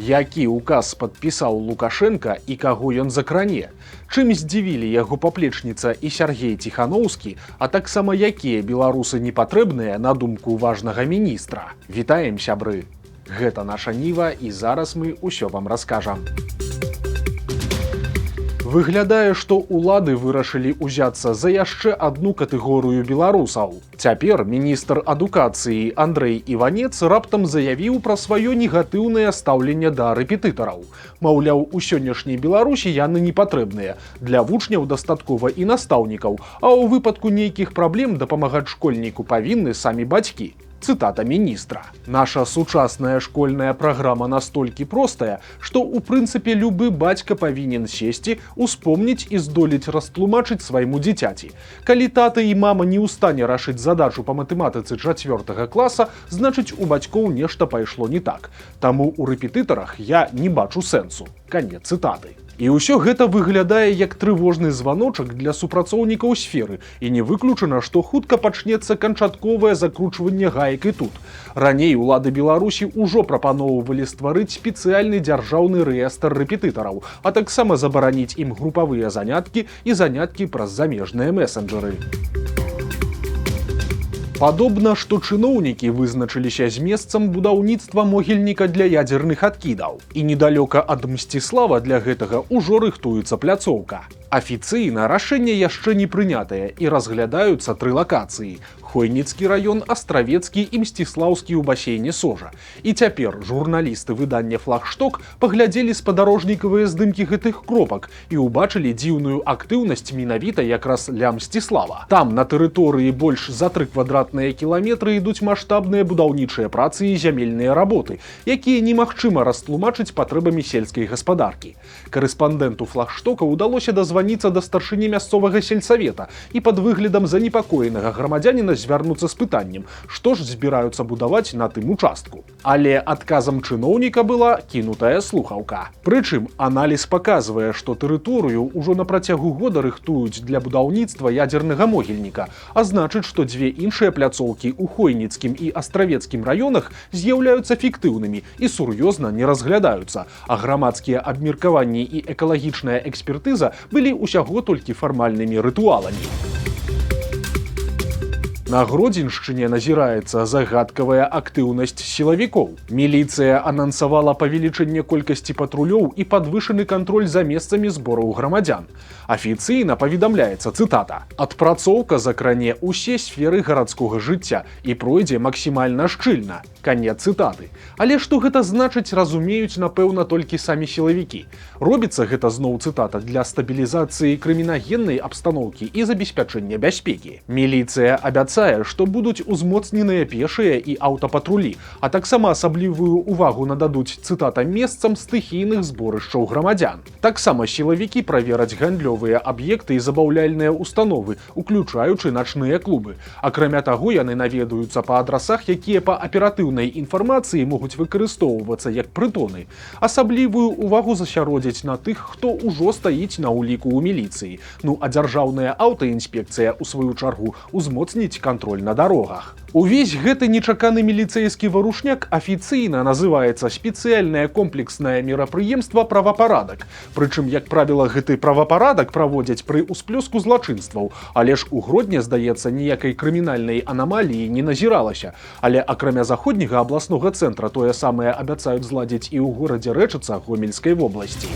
Які указ падпісаў Лукашенка і каго ён закране? Чым здзівілі яго паплечніца і Сяргей Ціханаўскі, а таксама якія беларусы непатрэбныя на думку важнага міністра? Вітаем, сябры! Гэта наша Ніва, і зараз мы ўсё вам раскажам. Выглядае, што ўлады вырашылі ўзяцца за яшчэ адну катэгорыю беларусаў. Цяпер міністр адукацыі Андрэй Іванец раптам заявіў пра сваё негатыўнае стаўленне да рэпетытараў. Маўляў, у сённяшняй Беларусі яны не патрэбныя. Для вучняў дастаткова і настаўнікаў, а ў выпадку нейкіх праблем дапамагаць школьніку павінны самі бацькі. Цытата міністра. Наша сучасная школьная праграма настолькі простая, што ў прынцыпе любы бацька павінен сесці, успомніць і здолець растлумачыць свайму дзіцяці. Калі тата і мама не ў стане рашыць задачу па матэматыцы 4 класа, значыць у бацькоў нешта пайшло не так. Таму ў рэпетытарах я не бачу сэнсу. Канец цытаты. І ўсё гэта выглядае як трывожны званочак для супрацоўнікаў сферы, і не выключана, што хутка пачнецца канчатковае закручванне гаек і тут. Раней улады Беларусі ўжо прапаноўвалі стварыць спецыяльны дзяржаўны рэестр рэпетытараў, а таксама забараніць ім групавыя заняткі і заняткі праз замежныя месенджеры. Падобна, што чыноўнікі вызначыліся з месцам будаўніцтва могільніка для ядзерных адкідаў. І недалёка ад Мсціслава для гэтага ўжо рыхтуецца пляцоўка. Афіцыйна рашэнне яшчэ не прынятае і разглядаюцца 3 лакацыі: Хойніцкі раён, Астравецкі і Мсціслаўскі ў басейне Сожа. І цяпер журналісты выдання «Флагшток» паглядзелі спадарожнікавыя здымкі гэтых кропак і ўбачылі дзіўную актыўнасць менавіта якраз ля Мсціслава. Там на тэрыторыі больш за 3 квадратныя кіламетры ідуць маштабныя будаўнічыя працы і зямельныя работы, якія немагчыма растлумачыць патрэбамі сельскай гаспадаркі. Карэспандэнту «Флагштока» удалося дазваніцца да старшыні мясцовага сельсавета і пад выглядам занепакоенага грамадзяніна звярнуцца з пытаннем, што ж збіраюцца будаваць на тым участку. Але адказам чыноўніка была кінутая слухаўка. Прычым аналіз паказвае, што тэрыторыю ўжо на працягу года рыхтуюць для будаўніцтва ядзернага могільніка, а значыць, што 2 іншыя пляцоўкі ў Хойніцкім і Астравецкім раёнах з'яўляюцца фіктыўнымі і сур'ёзна не разглядаюцца, а грамадскія абмеркаванні і экалагічная экспертыза былі ўсяго толькі фармальнымі рытуаламі. На Гродзеншчыне назіраецца загадкавая актыўнасць сілавікоў. Міліцыя анансавала павелічэнне колькасці патрулёў і падвышаны кантроль за месцамі збораў грамадзян. Афіцыйна паведамляецца, цытата: «Адпрацоўка закране ўсе сферы гарадскога жыцця і пройдзе максімальна шчыльна». Канец цытаты. Але што гэта значыць, разумеюць, напэўна, толькі самі сілавікі. Робіцца гэта зноў, цытата, для стабілізацыі крымінагеннай абстаноўкі і забеспячэння бяспекі. Міліцыя абяцае, што будуць узмоцненыя пешыя і аўтапатрулі, а таксама асаблівую ўвагу нададуць, цытата, месцам стыхійных зборышчаў грамадзян. Таксама сілавікі правераць гандлёвыя аб'екты і забаўляльныя установы, уключаючы начныя клубы. Акрамя таго, яны наведаюцца па адрасах, якія па аператыўнай інфармацыі могуць выкарыстоўвацца як прытоны. Асаблівую ўвагу засяродзяць на тых, хто ўжо стаіць на ўліку ў міліцыі. Ну а дзяржаўная аўтаінспекцыя, у сваю чаргу, узмоцніць кантроль на дарогах. Увесь гэты нечаканы міліцэйскі варушняк афіцыйна называецца спецыяльнае комплекснае мерапрыемства «Правапарадак». Прычым, як правіла, гэты правапарадак праводзяць пры ўсплёску злачынстваў, але ж у Гродні, здаецца, ніякай крымінальнай анамаліі не назіралася. Але акрамя заходняга абласнога цэнтра тое самае абяцаюць зладзіць і ў горадзе Рэчыца Гомельскай вобласці.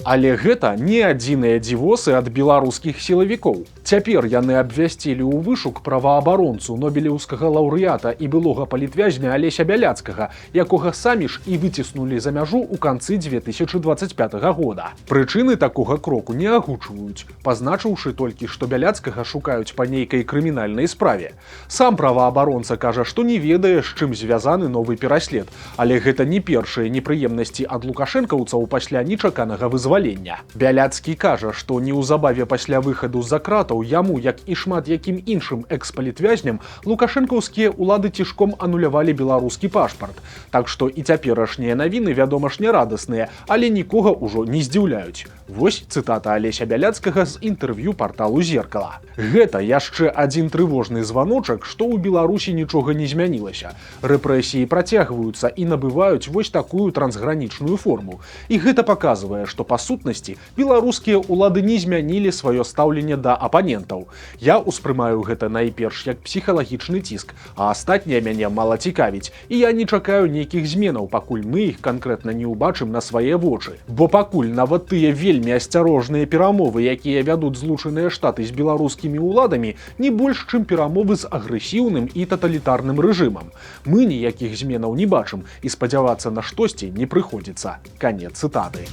Але гэта не адзіныя дзівосы ад беларускіх сілавікоў. Цяпер яны абвясцілі ў вышук праваабаронцу, нобелеўскага лаўрэата і былога палітвязня Алеся Бяляцкага, якога самі ж і выціснулі за мяжу ў канцы 2025 года. Прычыны такога кроку не агучваюць, пазначыўшы толькі, што Бяляцкага шукаюць па нейкай крымінальнай справе. Сам праваабаронца кажа, што не ведае, з чым звязаны новы пераслед, але гэта не першыя непрыемнасці ад лукашэнкаўцаў пасля нечаканага вызвалення. Бяляцкі кажа, што неўзабаве пасля выхаду з-за кратаў месяцаў яму, як і шмат якім іншым экс-палітвязням, лукашэнкаўскія ўлады цішком анулявалі беларускі пашпарт. Так што і цяперашнія навіны, вядома ж, не радасныя, але нікога ўжо не здзіўляюць. Вось цытата Алеся Бяляцкага з інтэрв'ю парталу «Зеркала». Гэта яшчэ адзін трывожны званочак, што ў Беларусі нічога не змянілася. Рэпрэсіі працягваюцца і набываюць вось такую трансгранічную форму. І гэта паказвае, што па сутнасці беларускія ўлады не змянілі сваё стаўленне да апанентаў. Я ўспрымаю гэта найперш як псіхалагічны ціск, а астатняе мяне мала цікавіць, і я не чакаю нейкіх зменаў, пакуль мы іх канкрэтна не ўбачым на свае вочы. Бо пакуль нават тыя вельмі асцярожныя перамовы, якія вядуць Злучаныя Штаты з беларускімі ўладамі, не больш, чым перамовы з агрэсіўным і таталітарным рэжымам. Мы ніякіх зменаў не бачым, і спадзявацца на штосьці не прыходзіцца. Канец цытаты.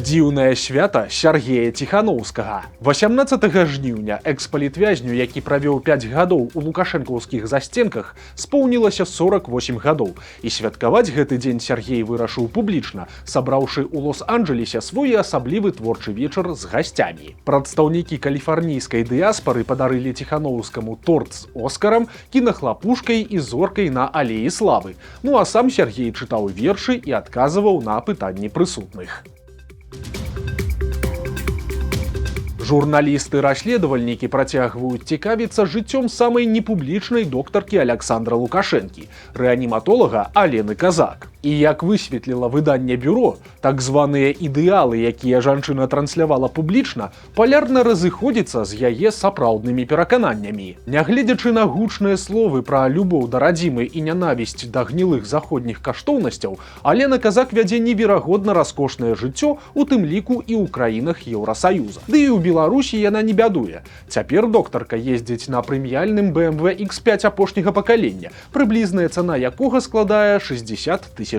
Дзіўнае свята Сяргея Ціханоўскага. 18 жніўня экс-палітвязню, які правёў 5 гадоў у лукашэнкаўскіх засценках, споўнілася 48 гадоў. І святкаваць гэты дзень Сяргей вырашыў публічна, сабраўшы ў Лос-Анджелесе свой асаблівы творчы вечар з гасцямі. Прадстаўнікі каліфарнійскай дыяспары падарылі Ціханоўскаму торт з Оскарам, кінахлапушкай і зоркай на алеі славы. Ну а сам Сяргей чытаў вершы і адказваў на пытанні прысутных. Журналісты-расследавальнікі працягваюць цікавіцца жыццём самай непублічнай доктаркі Аляксандра Лукашэнкі, рэаніматолага Алены Казак. І як высветліла выданне «Бюро», так званыя ідэалы, якія жанчына транслявала публічна, палярна разыходзяцца з яе сапраўднымі перакананнямі. Нягледзячы на гучныя словы пра любоў да радзімы і нянавісць да гнілых заходніх каштоўнасцяў, Алена Казак вядзе неверагодна раскошнае жыццё, у тым ліку і ў краінах Еўрасаюза. Ды і ў Беларусі яна не бядуе. Цяпер доктарка ездзіць на прэміяльным BMW X5 апошняга пакалення, прыблізная цана якога складае $60 000.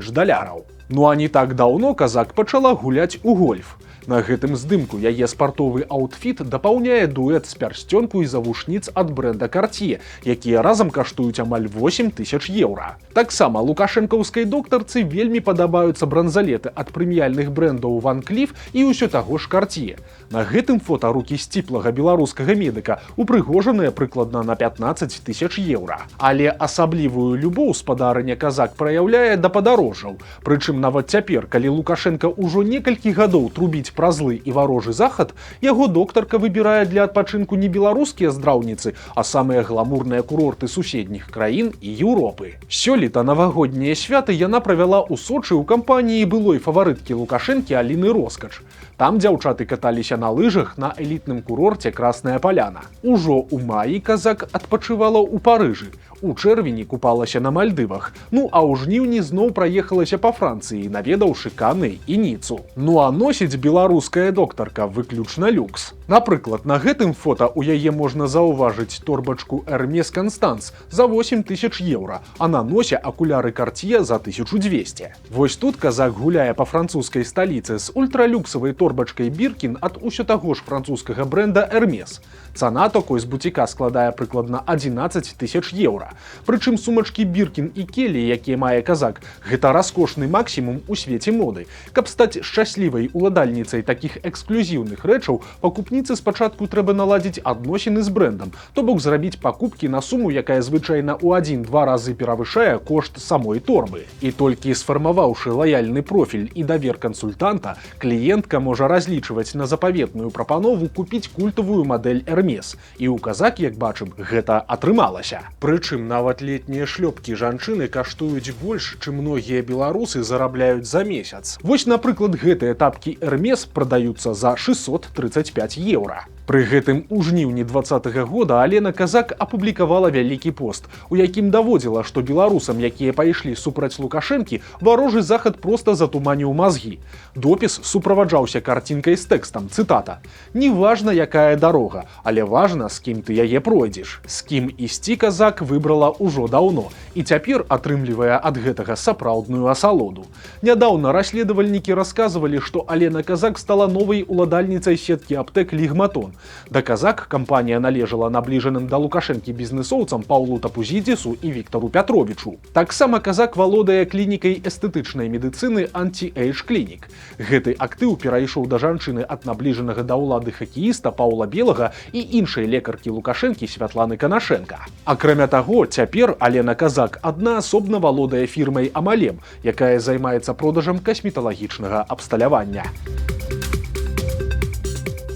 Ну а не так даўно Казак пачала гуляць у гольф. На гэтым здымку яе спартовы аўтфіт дапаўняе дуэт з пярсцёнку і завушніц ад брэнда Cartier, якія разам каштуюць амаль 8 000 еўра. Таксама лукашэнкаўскай доктарцы вельмі падабаюцца бранзалеты ад прэміяльных брэндаў Van Cleef і ўсё таго ж Cartier. На гэтым фота рукі сціплага беларускага медыка упрыгожаныя прыкладна на 15 000 еўра. Але асаблівую любоў спадарыня Казак праяўляе да падарожжаў. Прычым нават цяпер, калі Лукашенка ўжо некалькі гадоў трубіць пра злы і варожы захад, яго доктарка выбірае для адпачынку не беларускія здраўніцы, а самыя гламурныя курорты суседніх краін і Еўропы. Сёлета навагоднія святы яна правяла ў Сочы ў кампаніі былой фаварыткі Лукашэнкі Аліны Роскач. Там дзяўчаты каталіся на лыжах на элітным курорце Красная Паляна. Ужо ў маі Казак адпачывала ў Парыжы. У чэрвені купалася на Мальдывах. Ну а ў жніўні зноў праехалася па Францыі, наведаўшы Каны і Ніцу. Ну а носіць беларуская доктарка выключна люкс. Напрыклад, на гэтым фота ў яе можна заўважыць торбачку Hermes Constance за 8 000 еўра, а на носе акуляры Cartier за 1200. Вось тут Казак гуляе па французскай сталіцы з ультралюксавай торбачкай Birkin ад усё таго ж французскага брэнда Hermes. Цана такой з буціка складае прыкладна 11 000 еўра. Прычым сумачкі Birkin і Kelly, якія мае Казак, гэта раскошны максімум у свеце моды. Каб стаць шчаслівай уладальніцай такіх эксклюзіўных рэчаў, пакупніцы спачатку трэба наладзіць адносіны з брэндам, то бок зрабіць пакупкі на суму, якая звычайна ў 1-2 разы перавышае кошт самой торбы. І толькі сфармаваўшы лаяльны профіль і давер кансультанта, кліентка можа разлічваць на запаветную прапанову купіць культавую мадэль Hermes. І ў Казак, як бачым, гэта атрымалася. Прычым нават летнія шлёпкі жанчыны каштуюць больш, чым многія беларусы зарабляюць за месяц. Вось, напрыклад, гэтыя тапкі Hermes прадаюцца за 635 еўра. Пры гэтым у жніўні 2020 года Алена Казак апублікавала вялікі пост, у якім даводзіла, што беларусам, якія пайшлі супраць Лукашэнкі, варожы захад проста затуманіў мазгі. Допіс суправаджаўся карцінкай з тэкстам, цытата: «Не важна, якая дарога, але важна, з кім ты яе пройдзеш». З кім ісці Казак выбрала ўжо даўно, і цяпер атрымлівае ад гэтага сапраўдную асалоду. Нядаўна расследавальнікі расказвалі, што Алена Казак стала новай уладальніцай сеткі аптэк Лігматон, Да казак кампанія належала набліжаным да Лукашэнкі бізнесоўцам Паўлу Тапузідзісу і Віктару Пятровічу. Таксама казак валодае клінікай эстэтычнай медыцыны Anti-Age Clinic. Гэты актыў перайшоў да жанчыны ад набліжанага да ўлады хакеіста Паўла Белага і іншай лекаркі Лукашэнкі Святланы Канашэнка. Акрамя таго, цяпер Алена Казак аднаасобна валодае фірмай Амалем, якая займаецца продажам касметалагічнага абсталявання.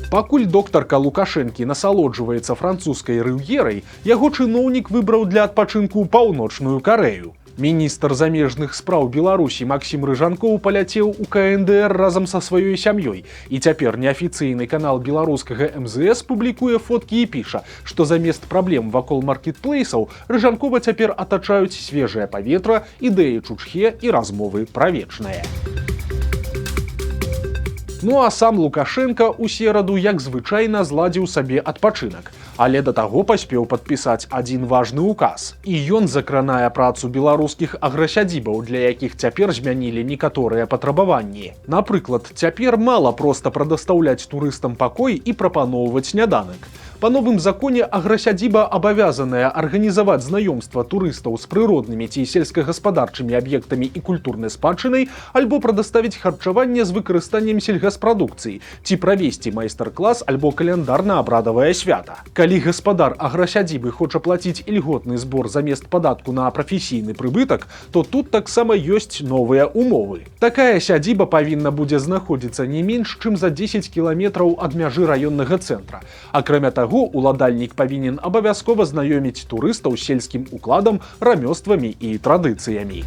Пакуль доктарка Лукашэнкі насалоджваецца французскай рыўерай, яго чыноўнік выбраў для адпачынку Паўночную Карэю. Міністр замежных спраў Беларусі Максім Рыжанкоў паляцеў у КНДР разам са сваёй сям'ёй. І цяпер неафіцыйны канал беларускага МЗС публікуе фоткі і піша, што замест праблем вакол маркетплейсаў Рыжанкова цяпер атачаюць свежае паветра, ідэі чучхе і размовы пра вечнае. Ну а сам Лукашенка ў сераду, як звычайна, зладзіў сабе адпачынак. Але да таго паспеў падпісаць адзін важны указ. І ён закранае працу беларускіх аграсядзібаў, для якіх цяпер змянілі некаторыя патрабаванні. Напрыклад, цяпер мала проста прадастаўляць турыстам пакой і прапаноўваць сняданак. Па новым законе аграсядзіба абавязаная арганізаваць знаёмства турыстаў з прыроднымі ці сельскагаспадарчымі аб'ектамі і культурнай спадчынай альбо прадаставіць харчаванне з выкарыстаннем сельгаспрадукцыі ці правесці майстар-клас альбо каляндарна-абрадавае свята. Калі гаспадар аграсядзібы хоча плаціць ільготны збор замест падатку на прафесійны прыбытак, то тут таксама ёсць новыя умовы. Такая сядзіба павінна будзе знаходзіцца не менш, чым за 10 кіламетраў ад мяжы раённага цэнтра. Акрамя таго, уладальнік павінен абавязкова знаёміць турыстаў з сельскім укладам, рамёствамі і традыцыямі.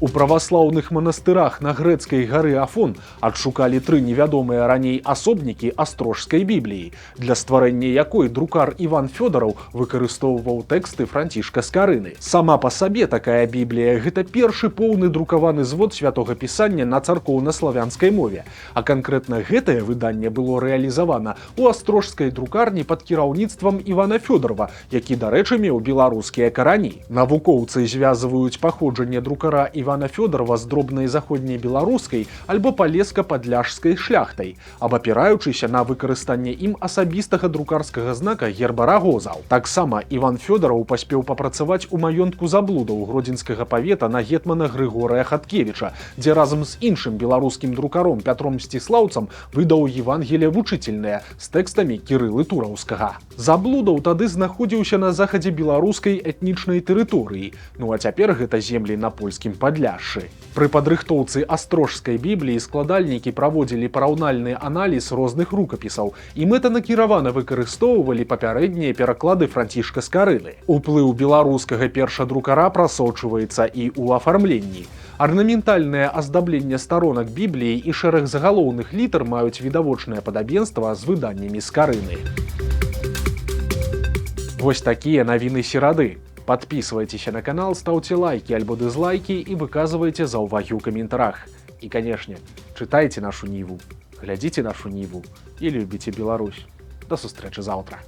У праваслаўных манастырах на грэцкай гары Афон адшукалі 3 невядомыя раней асобнікі астрожскай бібліі, для стварэння якой друкар Іван Фёдараў выкарыстоўваў тэксты Францішка Скарыны. Сама па сабе такая біблія – гэта першы поўны друкаваны звод святога пісання на царкоўна-славянскай мове, а канкрэтна гэтае выданне было рэалізавана ў астрожскай друкарні пад кіраўніцтвам Івана Фёдарова, які, дарэчы, меў беларускія карані. Навукоўцы звязваюць паходжанне друкара Івана Фёдарова з дробнай заходняй беларускай альбо палеска-падляшскай шляхтай, абапіраючыся на выкарыстанне ім асабістага друкарскага знака герба Рагозаў. Таксама Іван Фёдараў паспеў папрацаваць у маёнтку Заблудаў гродзенскага павета на гетмана Грыгорыя Хаткевіча, дзе разам з іншым беларускім друкаром Пятром Сціслаўцам выдаў Евангелие вучительнае з тэкстамі Кірылы Тураўскага. Заблудаў тады знаходзіўся на захадзе беларускай этнічнай тэрыторыі, ну а цяпер гэта землі на польскім Падляшшы. Пры падрыхтоўцы астрожскай бібліі складальнікі праводзілі параўнальны аналіз розных рукапісаў і мэтанакіравана выкарыстоўвалі папярэднія пераклады Францішка Скарыны. Уплыў беларускага першадрукара прасочваецца і ў афармленні. Арнаментальнае аздабленне старонак бібліі і шэраг загалоўных літар маюць відавочнае падабенства з выданнямі Скарыны. Вось такія навіны серады. Подписывайтесь на канал, ставьте лайки альбо дизлайки и выказывайте заўвагі ў каментарах. И, конечно, читайте нашу Ниву, глядите нашу Ниву и любите Беларусь. До сустрэчы заўтра.